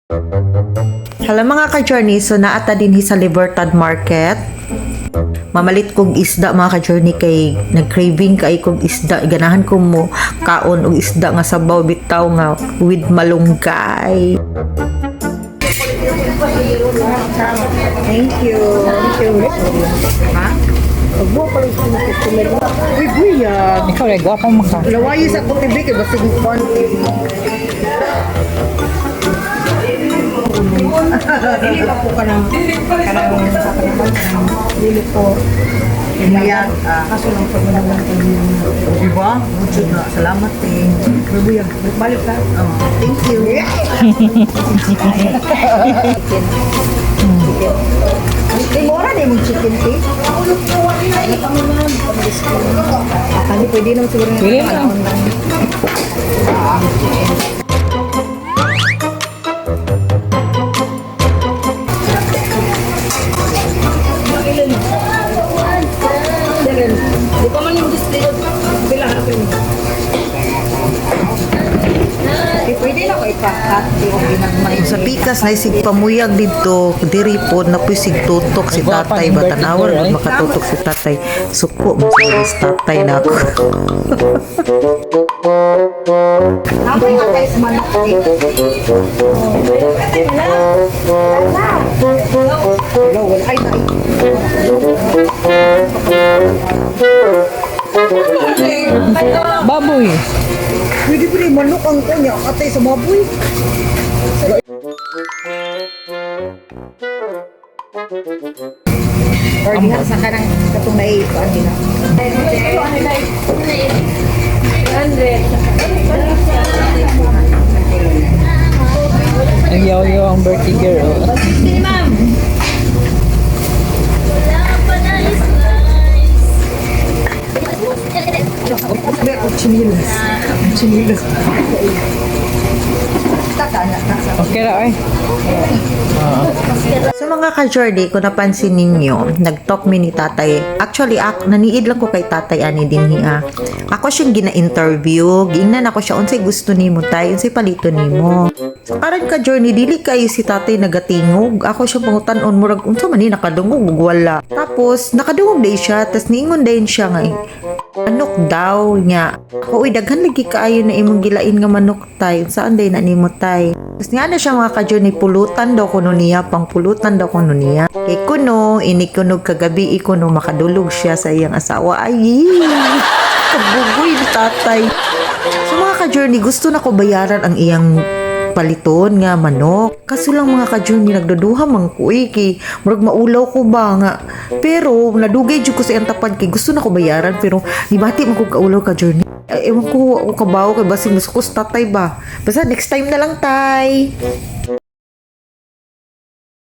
Hello mga ka-journey, so naata din sa Libertad Market. Mamalit kong isda mga ka-journey kay nag-craving kay kong isda. Ganahan ko mo kaon og isda nga sabaw bitaw nga with malunggay. Thank you. Ha? Agbo pa rin sa customer. Uy, buya. Ikaw rin, gwapang maka. Lawayo sa akong TV kay basig mo konti. Dili pa po ka ng dili po imayag kaso lang pag manawan ko diba? Mucho na salamat eh. Bubuyag, balik ka. Thank you. Chicken. Mura na yung chicken cake. Akali pwede naman siguro Pwede na. Di pa man yung display bila hapon. Pwede na ko ipakat sa pikas na isig pamuyag dito diri po na pisig tutok si tatay batanawar makatutok si tatay suko mo si tatay na ako. Napay nga tayo sa manok eh. Hello, wala ay na. Baboy. Pwede pa rin manok ang kanya katay sa baboy. Or diha sa kanang katong nai kuan din. Ang yaw-yaw ang birthday girl. Chinilas. Okay na ay. Sa mga ka-journey, kung napansin ninyo, nag-talk mi ni tatay. Actually, ako, naniid lang ko kay tatay ani din niya. Ako siyang gina-interview. Giingnan ako siya, unsay gusto nimo tay, unsay palito nimo. So, karon ka-journey, dili kayo si tatay nagatingog. Ako siya pangutan-on, murag, unsa man ni nakadungog, ug wala. Tapos, nakadungog day siya, tas niingon din siya nga, manok daw niya. Ako, uy, daghan lagi kaayo na imong gilain nga manok tay. Saan day na nimo tay? Tapos nga na siya mga ka-journey, pulutan daw kuno niya, pang pulutan daw kuno niya. Kay kuno, inikunog kagabi, ikuno makadulog siya sa iyang asawa. Ay, kabugoy ni tatay. So mga ka-journey, gusto na ko bayaran ang iyang paliton nga manok. Kaso lang mga ka-journey, nagduduha man ko kay murag maulaw ko ba nga. Pero nadugay jud ko sa iyang tapad kay gusto na ko bayaran pero gibati man ko kaulaw ka-journey. Ewan ko, ako kabaw kay basig mas ko sa tatay ba. Basta next time na lang tay.